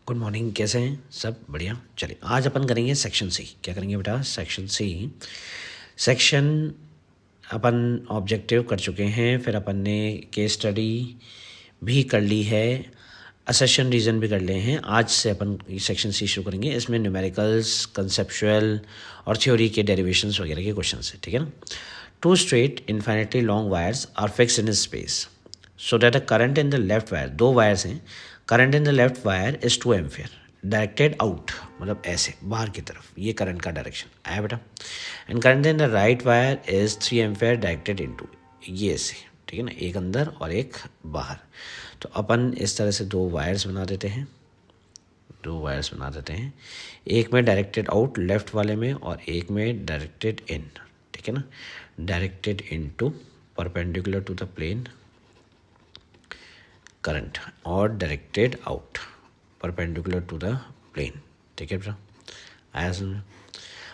Good morning, कैसे हैं सब? बढ़िया। चलिए आज अपन करेंगे सेक्शन सी। क्या करेंगे बेटा? Section C. सेक्शन अपन ऑब्जेक्टिव कर चुके हैं, फिर अपन ने केस स्टडी भी कर ली है, असेशन रीजन भी कर लिए हैं। आज से अपन सेक्शन सी शुरू करेंगे। इसमें न्यूमेरिकल्स, कंसेप्चुअल और थ्योरी के डेरिवेशंस वगैरह के क्वेश्चन है, ठीक है ना। Two straight infinitely long wires are fixed in space so that a current in the left wire, दो वायर्स हैं, current in the left wire is 2 ampere directed out, मतलब ऐसे बाहर की तरफ, ये करंट का डायरेक्शन आया बेटा। And current in the right wire is 3 ampere directed into, ये ऐसे, ठीक है ना, एक अंदर और एक बाहर। तो अपन इस तरह से दो वायर्स बना देते हैं, एक में डायरेक्टेड आउट लेफ्ट वाले में और एक में डायरेक्टेड इन, ठीक है ना। Directed into perpendicular to the plane current और directed out perpendicular to the plane, ठीक है बेटा, आया समझ?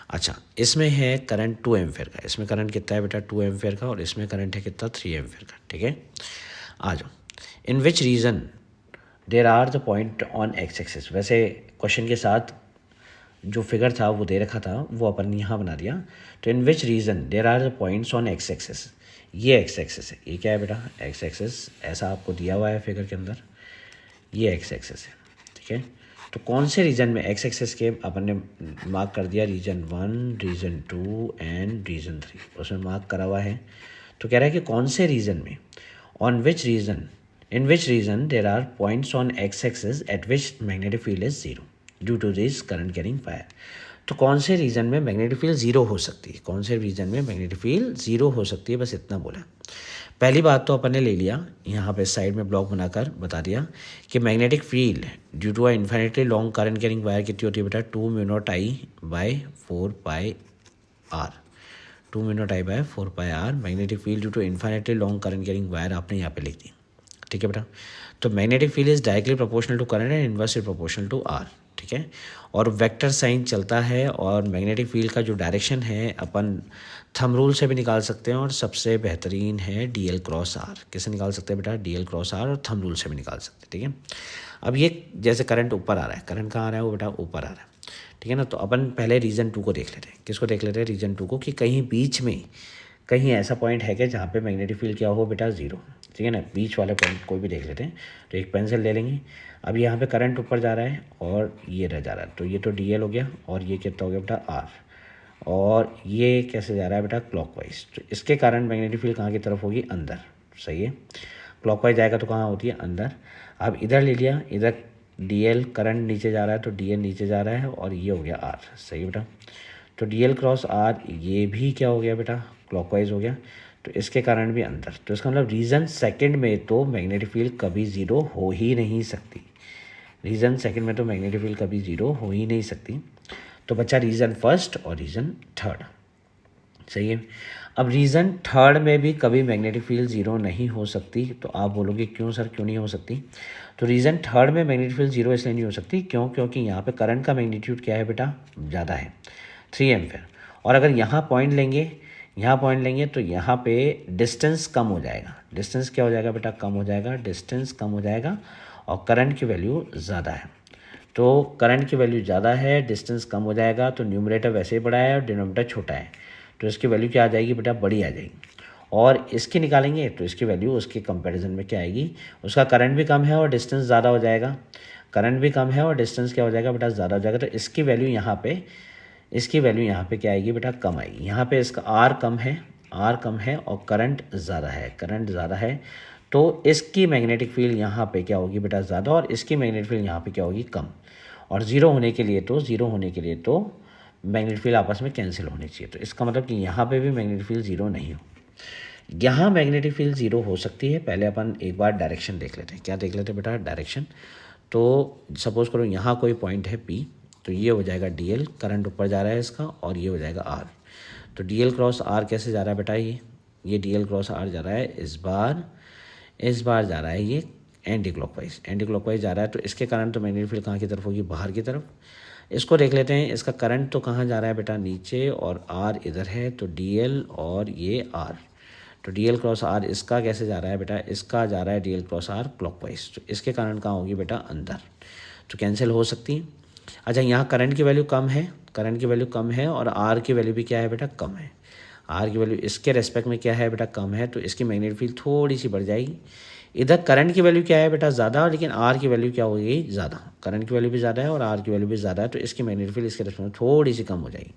अच्छा, इसमें है करंट 2 एम्पियर का, इसमें करंट कितना है बेटा? 2 एम्पियर का, और इसमें करंट है कितना? 3 एम्पियर का, ठीक है। आ जाओ। In which region there are the point on X axis, वैसे क्वेश्चन के साथ जो फिगर था वो दे रखा था, वो अपन यहाँ बना दिया। तो in which region there are the points on X axis, ये एक्स एक्सिस है, ये क्या है बेटा? एक्स एक्सिस, ऐसा आपको दिया हुआ है फिगर के अंदर, ये एक्स एक्सिस है, ठीक है। तो कौन से रीजन में एक्स एक्सिस के अपन ने मार्क कर दिया? रीजन 1, रीजन 2 एंड रीजन 3, उसमें मार्क करा हुआ है। तो कह रहा है कि कौन से रीजन में, on which region, in which region there are points on X axis at which magnetic field is zero due to this current carrying wire. तो कौन से रीजन में मैग्नेटिक फील्ड जीरो हो सकती है, कौन से रीजन में मैग्नेटिक फील्ड जीरो हो सकती है, बस इतना बोला। पहली बात तो अपन ने ले लिया, यहाँ पे साइड में ब्लॉक बनाकर बता दिया कि magnetic field due to a infinitely long current carrying wire कितनी होती है बेटा? 2 mu naught I by 4 pi R, 2 mu naught I by 4 pi R magnetic field due to infinitely long current carrying wire, आपने यहाँ पे लिख दी, ठीक है बेटा। तो magnetic field is directly proportional to current and inversely proportional to R, ठीक है। और वेक्टर साइन चलता है, और मैग्नेटिक फील्ड का जो डायरेक्शन है अपन थंब रूल से भी निकाल सकते हैं, और सबसे बेहतरीन है डीएल क्रॉस आर। किसे निकाल सकते हैं बेटा? डीएल क्रॉस आर, और थंब रूल से भी निकाल सकते हैं, ठीक है। अब ये जैसे करंट ऊपर आ रहा है, करंट कहाँ आ रहा है वो बेटा? ऊपर आ रहा है, ठीक है ना। तो अपन पहले रीजन 2 को देख लेते हैं। किसको देख लेते हैं? रीजन 2 को, कि कहीं बीच में कहीं ऐसा पॉइंट है कि जहाँ पे मैग्नेटिक फील्ड क्या हो बेटा? जीरो, ठीक है ना। बीच वाले पॉइंट कोई भी देख लेते हैं। तो एक पेंसिल ले लेंगे। अब यहाँ पे करंट ऊपर जा रहा है और ये रह जा रहा है, तो ये तो डीएल हो गया, और ये कितना हो गया बेटा? आर। और ये कैसे जा रहा है बेटा? क्लॉकवाइज। तो इसके कारण मैग्नेटिक फील्ड कहाँ की तरफ होगी? अंदर, सही है। क्लॉकवाइज जाएगा तो कहाँ होती है? अंदर। अब इधर ले लिया, इधर डीएल करंट नीचे जा रहा है, तो डीएल नीचे जा रहा है, और ये हो गया आर, सही बेटा। तो डीएल क्रॉस आर ये भी क्या हो गया बेटा? क्लॉकवाइज हो गया, तो इसके कारण भी अंदर। तो इसका मतलब रीज़न सेकंड में तो मैग्नेटिक फील्ड कभी ज़ीरो हो ही नहीं सकती, रीज़न सेकंड में तो मैग्नेटिक फील्ड कभी ज़ीरो हो ही नहीं सकती। तो बच्चा रीज़न फर्स्ट और रीज़न थर्ड, सही है। अब रीज़न थर्ड में भी कभी मैग्नेटिक फील्ड ज़ीरो नहीं हो सकती। तो आप बोलोगे क्यों सर, क्यों नहीं हो सकती? तो रीज़न थर्ड में मैग्नेटिक फील्ड जीरो इसलिए नहीं हो सकती, क्यों? क्योंकि यहाँ पे करंट का मैग्नीट्यूड क्या है बेटा? ज़्यादा है, 3 एम्पियर। और अगर यहाँ पॉइंट लेंगे, यहाँ पॉइंट लेंगे, तो यहाँ पे डिस्टेंस कम हो जाएगा। डिस्टेंस क्या हो जाएगा बेटा? कम हो जाएगा, डिस्टेंस कम हो जाएगा, और करंट की वैल्यू ज़्यादा है। तो करंट की वैल्यू ज़्यादा है, डिस्टेंस कम हो जाएगा, तो न्यूमरेटर वैसे ही बड़ा है और डिनोमिनेटर छोटा है, तो इसकी वैल्यू क्या आ जाएगी बेटा? बड़ी आ जाएगी। और इसकी निकालेंगे तो इसकी वैल्यू उसके कंपैरिजन में क्या आएगी? उसका करंट भी कम है और डिस्टेंस ज़्यादा हो जाएगा, करंट भी कम है और डिस्टेंस क्या हो जाएगा बेटा? ज़्यादा हो जाएगा। तो इसकी वैल्यू यहाँ पे, इसकी वैल्यू यहाँ पे क्या आएगी बेटा? कम आएगी। यहाँ पे इसका आर कम है, आर कम है, और करंट ज़्यादा है, करंट ज़्यादा है, तो इसकी मैग्नेटिक फील्ड यहाँ पे क्या होगी बेटा? ज़्यादा, और इसकी मैग्नेटिक फील्ड यहाँ पे क्या होगी? कम। और ज़ीरो होने के लिए तो मैग्नेटिक फील्ड आपस में कैंसिल होनी चाहिए। तो इसका मतलब कि यहाँ पे भी मैग्नेटिक फील्ड ज़ीरो नहीं हो। यहाँ मैग्नेटिक फील्ड ज़ीरो हो सकती है। पहले अपन एक बार डायरेक्शन देख लेते हैं। क्या देख लेते हैं बेटा? डायरेक्शन। तो सपोज़ करो यहाँ कोई पॉइंट है P, तो ये हो जाएगा DL, करंट ऊपर जा रहा है इसका, और ये हो जाएगा R। तो DL क्रॉस R कैसे जा रहा है बेटा? ये DL क्रॉस R जा रहा है, इस बार जा रहा है ये एंटी क्लॉकवाइज जा रहा है। तो इसके कारण तो मैग्नेटिक फील्ड कहाँ की तरफ होगी? बाहर की तरफ। इसको देख लेते हैं। इसका करंट तो कहाँ जा रहा है बेटा? नीचे, और R इधर है, तो DL और ये R। तो DL क्रॉस R इसका कैसे जा रहा है बेटा? इसका जा रहा है DL क्रॉस R क्लॉकवाइज, तो इसके कारण कहाँ होगी बेटा? अंदर। तो कैंसिल हो सकती हैं। अच्छा, यहाँ करंट की वैल्यू कम है, करंट की वैल्यू कम है और आर की वैल्यू भी क्या है बेटा, कम है। आर की वैल्यू इसके रेस्पेक्ट में क्या है बेटा, कम है, तो इसकी मैग्नेटिक फील्ड थोड़ी सी बढ़ जाएगी। इधर करंट की वैल्यू क्या है बेटा, ज़्यादा, लेकिन आर की वैल्यू क्या होगी, ज़्यादा। करंट की वैल्यू भी ज़्यादा है और आर की वैल्यू भी ज़्यादा है, तो इसकी मैग्नेटिक फील्ड इसके रेस्पेक्ट में थोड़ी सी कम हो जाएगी।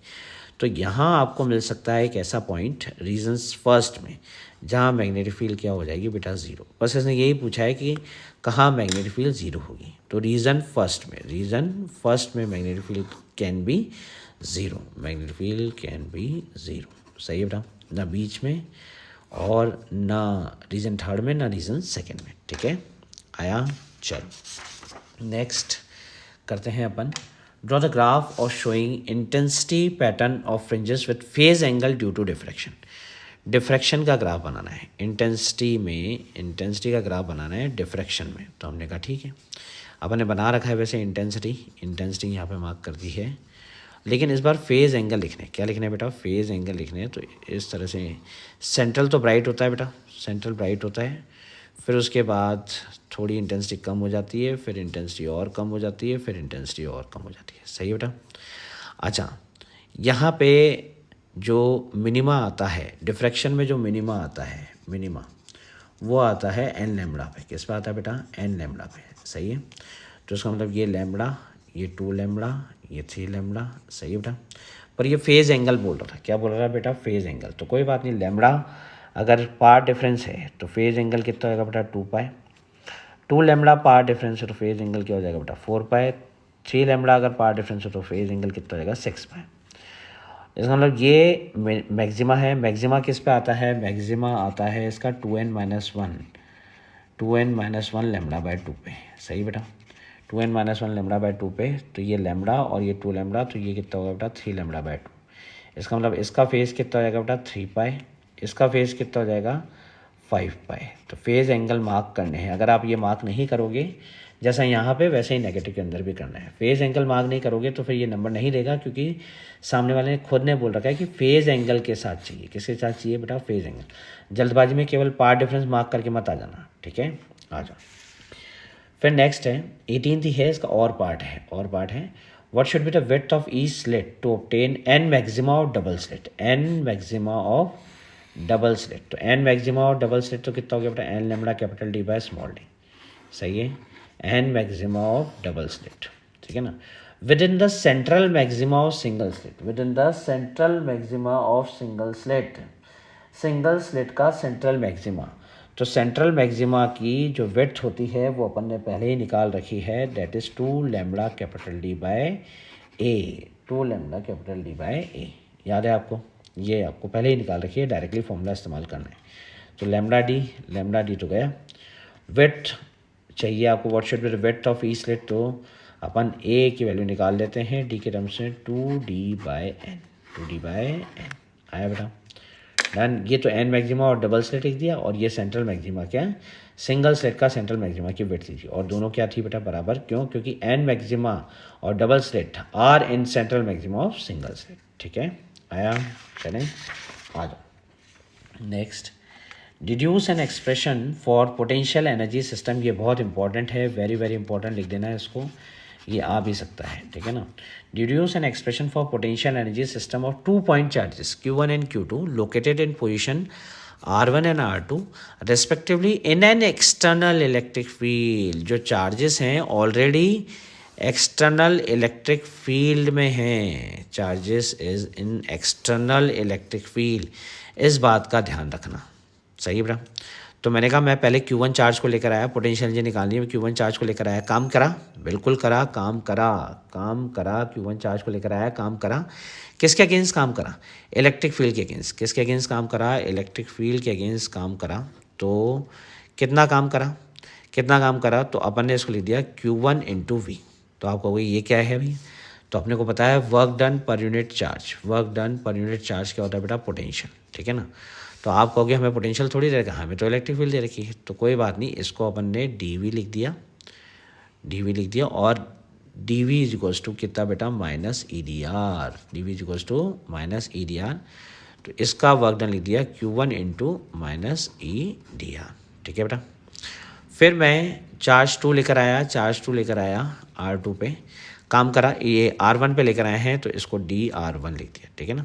तो यहाँ आपको मिल सकता है एक ऐसा पॉइंट रीजन्स फर्स्ट में जहाँ मैग्नेटिक फील्ड क्या हो जाएगी बेटा, ज़ीरो। बस इसने यही पूछा है कि कहाँ मैग्नेटिक फील्ड ज़ीरो होगी, तो रीज़न फर्स्ट में magnetic field can be zero, magnetic field can be zero. सही है बेटा, ना बीच में और ना रीज़न थर्ड में, ना रीज़न सेकेंड में। ठीक है, आया। चलो नेक्स्ट करते हैं अपन। Draw the graph of showing intensity pattern of fringes with phase angle due to diffraction. Diffraction का ग्राफ बनाना है, इंटेंसिटी का ग्राफ बनाना है डिफ्रैक्शन में। तो हमने कहा ठीक है, अपन ने बना रखा है वैसे इंटेंसिटी यहाँ पे मार्क कर दी है, लेकिन इस बार फेज़ एंगल लिखने, क्या लिखना है बेटा, फेज़ एंगल लिखने हैं। तो इस तरह से सेंट्रल तो ब्राइट होता है बेटा, सेंट्रल ब्राइट होता है, फिर उसके बाद थोड़ी इंटेंसिटी कम हो जाती है, फिर इंटेंसिटी और कम हो जाती है, फिर इंटेंसिटी और कम हो जाती है। सही है बेटा। अच्छा, यहाँ पे जो मिनिमा आता है डिफ्रैक्शन में, जो मिनिमा आता है, मिनिमा वो आता है एन लैम्बडा पे। किस पे आता है बेटा, एन लैम्बडा पे। सही है, तो इसका मतलब ये लैम्बडा, ये 2 लैम्बडा, ये 3 लैम्बडा। सही है बेटा। पर ये फेज़ एंगल बोल रहा था, क्या बोल रहा है बेटा, फेज़ एंगल। तो कोई बात नहीं, लैम्बडा अगर पार्ट डिफरेंस है तो फेज़ एंगल कितना होगा बेटा, 2 पाई। 2 लैम्बडा पार्ट डिफरेंस है तो फेज़ एंगल क्या हो जाएगा बेटा, 4 पाई। 3 लैम्बडा अगर पार्ट डिफरेंस है तो फेज़ एंगल कितना हो जाएगा, 6 पाई। इसका मतलब ये मैक्सिमा है। मैक्सिमा किस पे आता है, मैक्सिमा आता है इसका 2n-1 लैम्बडा बाय 2 पे। सही बेटा, 2n-1 लैम्बडा बाय 2 पे। तो ये लैम्बडा और ये 2 लैम्बडा, तो ये कितना होगा बेटा, 3 लैम्बडा बाय 2। इसका मतलब इसका फेज़ कितना हो जाएगा बेटा, 3 पाई। इसका फेज़ कितना हो जाएगा, 5 पाई। तो फेज़ एंगल मार्क करने हैं। अगर आप ये मार्क नहीं करोगे, जैसा यहाँ पे, वैसे ही नेगेटिव के अंदर भी करना है। फेज़ एंगल मार्क नहीं करोगे तो फिर ये नंबर नहीं देगा, क्योंकि सामने वाले ने खुद ने बोल रखा है कि फेज़ एंगल के साथ चाहिए। किसके साथ चाहिए बेटा, फेज़ एंगल। जल्दबाजी में केवल पार्ट डिफरेंस मार्क करके मत आ जाना। ठीक है, आ जाओ। फिर नेक्स्ट है 18th ही है, इसका और पार्ट है। What should be the width of each slit to obtain N maxima of double slit, N maxima of double slit. तो N maxima of double slit तो कितना हो गया बेटा, N lambda capital D by small D. सही है, N maxima of double slit. ठीक है ना, within the central maxima of single slit, within the central maxima of single slit, single slit का सेंट्रल मैक्सिमा। तो central maxima की जो width होती है वो अपन ने पहले ही निकाल रखी है, that is 2 lambda capital D by A, 2 lambda capital D by A. याद है आपको, ये आपको पहले ही निकाल रखी है, डायरेक्टली फॉर्मूला इस्तेमाल करना है। तो लैम्बडा डी तो गया। विड्थ चाहिए आपको, what should be the width of E slit. तो अपन ए की वैल्यू निकाल लेते हैं डी के टर्म्स में, 2d बाय एन। आया बेटा, डन। ये तो एन मैक्सिमा और डबल स्लिट लिख दिया, और ये सेंट्रल मैक्सिमा क्या है, सिंगल स्लिट का सेंट्रल मैक्सिमा की विड्थ थी। और दोनों क्या थी बेटा, बराबर। क्यों, क्योंकि एन मैक्सिमा और double slit are in central maxima of single slit. ठीक है, आया। चलें, आ जाओ next. Deduce an expression for potential energy system. ये बहुत इंपॉर्टेंट है, वेरी वेरी इंपॉर्टेंट, लिख देना है इसको, ये आ भी सकता है। ठीक है ना, deduce an expression for potential energy system of 2 point charges Q1 and Q2 located in position R1 and R2 respectively in an external electric field. जो चार्जेस हैं ऑलरेडी एक्सटर्नल इलेक्ट्रिक फील्ड में हैं, charges is in external electric field, इस बात का ध्यान रखना। सही है बेटा। तो मैंने कहा मैं पहले Q1 चार्ज को लेकर आया, पोटेंशियल एनर्जी निकालनी है, Q1 चार्ज को लेकर आया, काम करा, बिल्कुल करा, काम करा, Q1 चार्ज को लेकर आया, काम करा। किसके अगेंस्ट काम करा, इलेक्ट्रिक फील्ड के अगेंस्ट। किसके अगेंस्ट काम करा, इलेक्ट्रिक फील्ड के अगेंस्ट काम करा। तो कितना काम करा, तो अपन ने इसको लिख दिया Q1 इंटू वी। तो आप कहोगे ये क्या है अभी, तो अपने को पता है work done per unit charge. क्या होता है बेटा, पोटेंशियल। ठीक है ना, तो आप कहोगे हमें पोटेंशियल थोड़ी दे रखा है, हमें तो इलेक्ट्रिक फील्ड दे रखी है। तो कोई बात नहीं, इसको अपन ने डी लिख दिया, और D V is equals to कितना बेटा, माइनस ई डी आर। तो इसका वर्क डन लिख दिया Q1 into minus E D R. ठीक है बेटा। फिर मैं चार्ज 2 लेकर आया R2 पे, काम करा, ये R1 पे लेकर आए हैं तो इसको DR1 लिख दिया, ठीक है ना।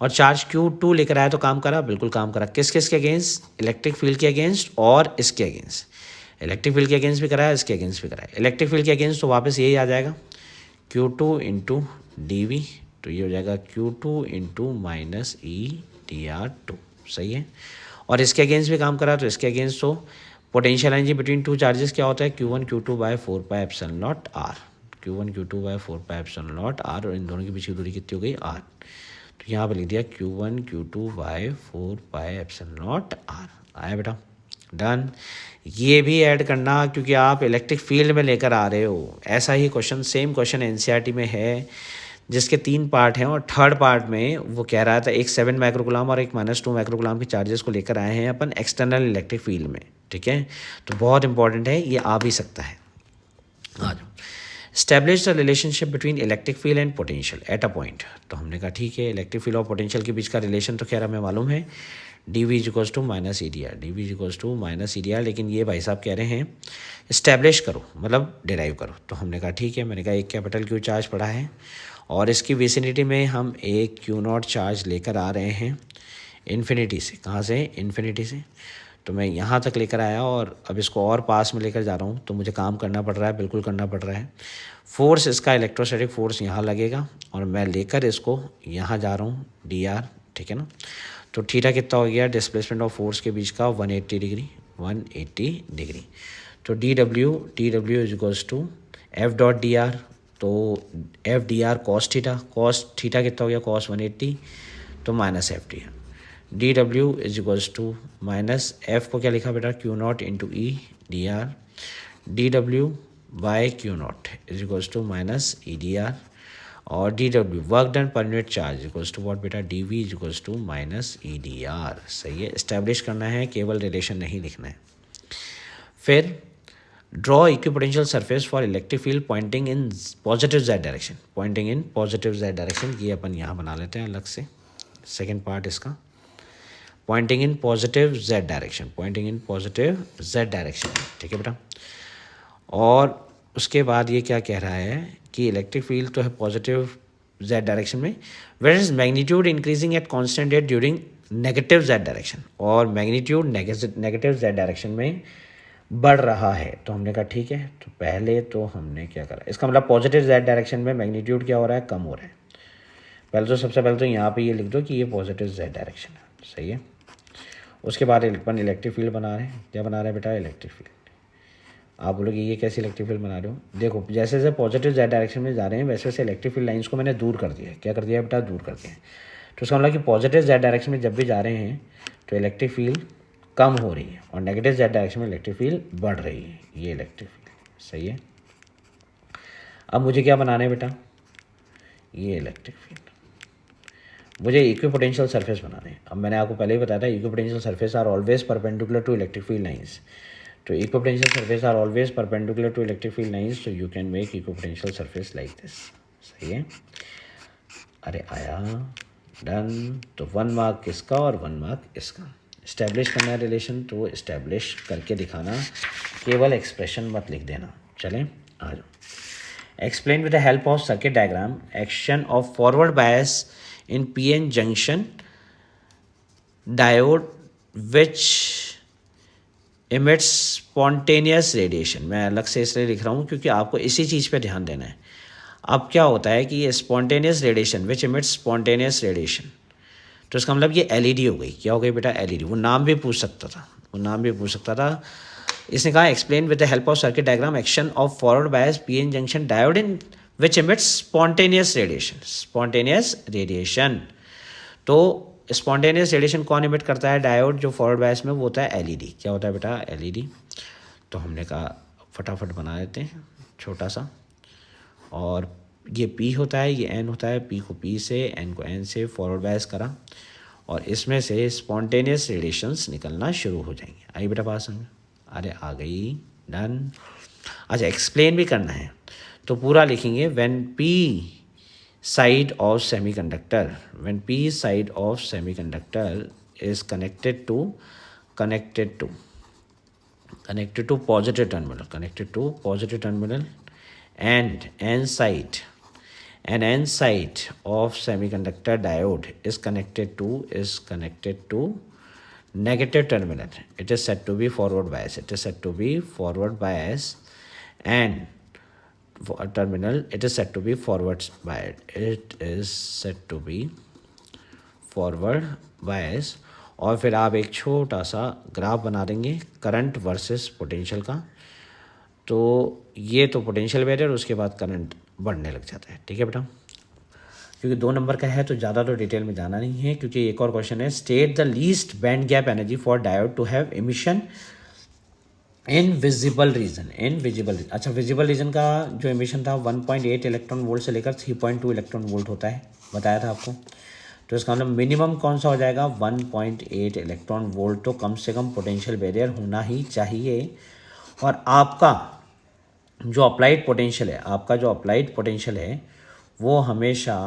और चार्ज Q2 लेकर आया तो काम करा, बिल्कुल काम करा। किस किस के अगेंस्ट? इलेक्ट्रिक फील्ड के अगेंस्ट और इसके अगेंस्ट। इलेक्ट्रिक फील्ड के अगेंस्ट भी कराया, इसके अगेंस्ट भी कराया। इलेक्ट्रिक फील्ड के अगेंस्ट तो वापस यही आ जाएगा Q2 इंटू DV, तो ये हो जाएगा Q2 इंटू माइनस EDR2, सही है। और इसके अगेंस्ट भी काम करा तो इसके अगेंस्ट तो potential energy between two charges क्या होता है? Q1 Q2 by 4 pi epsilon naught R, Q1 Q2 by 4 pi epsilon naught R, और इन दोनों के बीच की दूरी कितनी हो गई? R। तो यहाँ पे लिख दिया Q1 Q2 by 4 pi epsilon naught R। आया बेटा? डन। ये भी ऐड करना क्योंकि आप इलेक्ट्रिक फील्ड में लेकर आ रहे हो। ऐसा ही क्वेश्चन, सेम क्वेश्चन एनसीईआरटी में है जिसके 3 पार्ट हैं, और थर्ड पार्ट में वो कह रहा था एक 7 माइक्रोकुलाम और एक -2 माइक्रोकुलाम के चार्जेस को लेकर आए हैं अपन एक्सटर्नल इलेक्ट्रिक फील्ड में, ठीक है। तो बहुत इंपॉर्टेंट है, ये आ भी सकता है। आ जाओ। Establish the relationship between electric field and potential at a point. तो हमने कहा ठीक है, इलेक्ट्रिक फील्ड और पोटेंशियल के बीच का रिलेशन तो खैर हमें मालूम है, dV equals to minus EDR, dV equals to minus EDR। लेकिन ये भाई साहब कह रहे हैं इस्टेब्लिश करो, मतलब डिराइव करो। तो हमने कहा ठीक है, मैंने कहा एक कैपिटल Q चार्ज पड़ा है और इसकी विसिनिटी में हम एक Q0 चार्ज लेकर आ रहे हैं इन्फिनिटी से। कहाँ से? इन्फिनिटी से। तो मैं यहाँ तक लेकर आया और अब इसको और पास में लेकर जा रहा हूँ, तो मुझे काम करना पड़ रहा है, बिल्कुल करना पड़ रहा है। फोर्स, इसका इलेक्ट्रोस्टैटिक फोर्स यहाँ लगेगा और मैं लेकर इसको यहाँ जा रहा हूँ DR, ठीक है ना। तो थीटा कितना हो गया डिस्प्लेसमेंट ऑफ फोर्स के बीच का? 180 डिग्री, 180 डिग्री। तो DW is equals to F.DR, तो FDR कॉस थीटा कितना हो गया? कॉस 180, तो minus FDR। DW is equals to minus F को क्या लिखा बेटा? Q0 इंटू EDR, DW बाय Q0 is equals to minus EDR, और DW work done per unit charge equals to what बेटा? DV is equals to minus EDR। सही है, establish करना है, केवल रिलेशन नहीं लिखना है। फिर draw equipotential surface for electric field pointing in positive Z direction, pointing in positive Z direction. ये अपन यहाँ बना लेते हैं अलग से, सेकेंड पार्ट इसका, pointing in positive Z direction, pointing in positive Z direction, ठीक है बेटा। और उसके बाद ये क्या कह रहा है कि इलेक्ट्रिक फील्ड तो है पॉजिटिव Z डायरेक्शन में, where is magnitude increasing at constant rate during negative Z direction, और मैग्नीट्यूड नेगेटिव Z डायरेक्शन में बढ़ रहा है। तो हमने कहा ठीक है, तो पहले तो हमने क्या करा, इसका मतलब पॉजिटिव Z डायरेक्शन में मैग्नीट्यूड क्या हो रहा है? कम हो रहा है। पहले तो सबसे पहले तो यहाँ पे ये लिख दो कि ये पॉजिटिव Z डायरेक्शन है, सही है। उसके बाद अपन इलेक्ट्रिक फील्ड बना रहे हैं। क्या बना रहे हैं बेटा? Electric field. आप बोलोगे ये कैसे इलेक्ट्रिक फील्ड बना रहे हो? देखो, जैसे जैसे पॉजिटिव Z डायरेक्शन में जा रहे हैं वैसे वैसे इलेक्ट्रिक फील्ड लाइंस को मैंने दूर कर दिया है। क्या कर दिया बेटा? दूर कर दिया है। तो उसका मतलब कि पॉजिटिव Z डायरेक्शन में जब भी जा रहे हैं तो इलेक्ट्रिक फील्ड कम हो रही है, और नेगेटिव Z डायरेक्शन में इलेक्ट्रिक फील्ड बढ़ रही है। ये इलेक्ट्रिक फील्ड, सही है। अब मुझे क्या बनाना है बेटा? ये इलेक्ट्रिक फील्ड, मुझे इक्विपोटेंशियल सरफेस बनाने हैं। अब मैंने आपको पहले ही बताया था equipotential surface are always perpendicular to electric field lines. तो equipotential surface are always perpendicular to electric field lines, so you can make equipotential surface like this. सही है, अरे आया, डन। तो 1 मार्क इसका और 1 मार्क इसका। इस्टेब्लिश करना है रिलेशन, तो इस्टेब्लिश करके दिखाना, केवल एक्सप्रेशन मत लिख देना। चलें, आ जाओ। Explain with the help of circuit diagram action of forward bias in PN junction diode which emits spontaneous radiation. मैं अलग से इसलिए लिख रहा हूँ क्योंकि आपको इसी चीज़ पे ध्यान देना है। अब क्या होता है कि ये स्पॉन्टेनियस रेडिएशन विच इमिट्स स्पॉन्टेनियस रेडिएशन, तो इसका मतलब ये LED हो गई। क्या हो गई बेटा? LED। वो नाम भी पूछ सकता था, वो नाम भी पूछ सकता था। इसने कहा explain with the help of circuit diagram action of forward bias PN junction diode in which emits spontaneous radiation. Spontaneous radiation, तो स्पॉन्टेनियस रेडिएशन कौन इमिट करता है? डायोड। जो फॉरवर्ड बायस में वो होता है LED। क्या होता है बेटा? LED। तो हमने कहा फटाफट बना देते हैं छोटा सा, और ये P होता है, ये N होता है, P को P से, N को N से फॉरवर्ड बायस करा, और इसमें से स्पॉन्टेनियस रेडिएशंस निकलना शुरू हो जाएंगे। आई बेटा पास में? अरे आ गई, डन। अच्छा, एक्सप्लेन भी करना है तो पूरा लिखेंगे। When P side of semiconductor, when P side of semiconductor is connected to connected to positive terminal, connected to positive terminal, and n side of semiconductor diode is connected to negative terminal. It is said to be forward bias. It is said to be forward bias, and terminal, it is said to be forward bias. It is said to be forward bias. और फिर आप एक छोटा सा graph बना देंगे current versus potential का. तो ये तो पोटेंशियल बैरियर, उसके बाद करंट बढ़ने लग जाता है. ठीक है बेटा, क्योंकि 2 नंबर का है तो ज़्यादा तो डिटेल में जाना नहीं है. क्योंकि एक और क्वेश्चन है, state the least band gap energy for diode two have emission in visible region. In visible, अच्छा विजिबल रीजन का जो एमिशन था 1.8 इलेक्ट्रॉन वोल्ट से लेकर 3.2 इलेक्ट्रॉन वोल्ट होता है, बताया था आपको. तो इसका मतलब मिनिमम कौन सा हो जाएगा, 1.8 इलेक्ट्रॉन वोल्ट. तो कम से कम पोटेंशियल बैरियर होना ही चाहिए. और आपका जो अप्लाइड पोटेंशियल है, वो हमेशा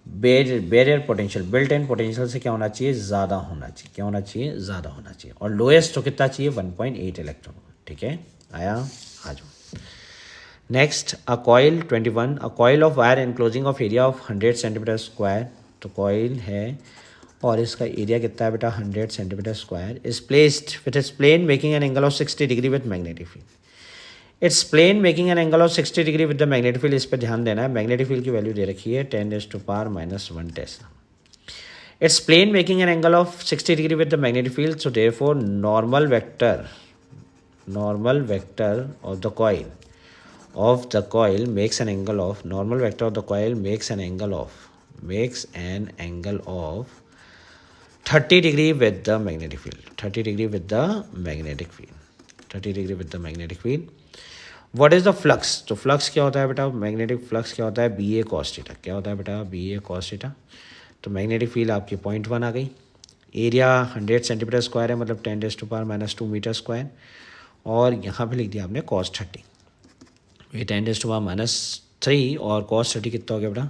barrier potential, built in potential से क्या होना चाहिए, ज़्यादा होना चाहिए. और लोएस्ट तो कितना चाहिए, 1.8 इलेक्ट्रॉन. ठीक है, आया, आ जाओ. Next, a coil 21, a coil of wire enclosing of area of 100 centimetre square. तो कॉइल है और इसका एरिया कितना है बेटा, 100 centimetre square. Is placed with its plane making an angle of 60 degree with magnetic field. Its plane making an angle of 60 degree with the magnetic field. इस पर ध्यान देना है. मैग्नेटिक फील्ड की वैल्यू दे रखी है 10⁻⁻1 Tesla. Its plane making an angle of 60 degree with the magnetic field. So therefore normal vector of the coil makes an angle of 30 degree with the magnetic field. 30 degree with the magnetic field. What is the flux? तो flux क्या होता है बेटा, magnetic flux क्या होता है, BA cos theta. क्या होता है बेटा, BA cos थीटा. तो मैग्नेटिक फील्ड आपकी 0.1 आ गई. एरिया 100 सेंटीमीटर स्क्वायर है, मतलब 10⁻⁻2 मीटर स्क्वायर. और यहाँ पे लिख दिया आपने cos 30. ये 10⁻⁻3 और cos 30 कितना हो गया बेटा,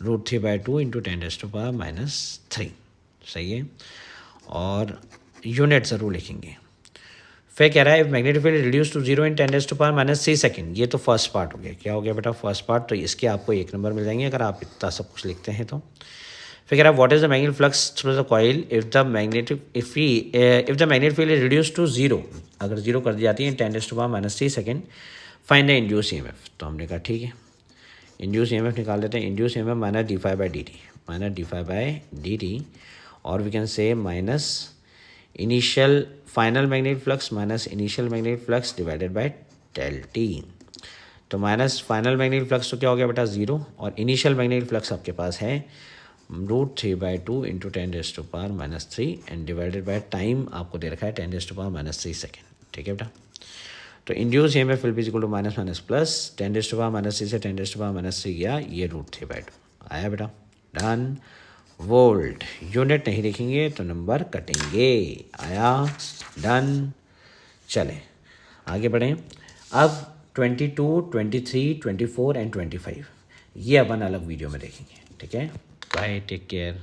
√3/2 इंटू 10⁻⁻3. सही है. और यूनिट ज़रूर लिखेंगे. फिर कह रहा है magnetic field reduce to 0 in 10⁻³ second. ये तो फर्स्ट पार्ट हो गया. क्या हो गया बेटा, फर्स्ट पार्ट. तो इसके आपको 1 नंबर मिल जाएंगे अगर आप इतना सब कुछ लिखते हैं. तो फिर कह रहा है what is the magnetic flux through the coil if the magnetic field is reduce to 0. अगर 0 कर दी जाती है 10⁻³ second, find the induce EMF. तो हमने कहा ठीक है, इंड्यूस EMF निकाल देते हैं. Induce EMF -d∅/dt. और we can say minus initial final magnetic flux minus initial magnetic flux divided by del T. तो माइनस फाइनल मैग्नेटिक फ्लक्स तो क्या हो गया बेटा, 0. और इनिशियल मैग्नेटिक फ्लक्स आपके पास है √3/2 into 10⁻³ and divided by time आपको दे रखा है 10⁻³ सेकेंड. ठीक है बेटा. तो induce EMF will be equal to minus minus plus 10⁻³ से 10⁻³ गया, ये √3/2 आया बेटा. डन. वोल्ट यूनिट नहीं लिखेंगे तो नंबर कटेंगे. आया, डन. चलें आगे बढ़ें. अब 22, 23, 24 एंड 25 ये अपन अलग वीडियो में देखेंगे. ठीक है, बाय, टेक केयर.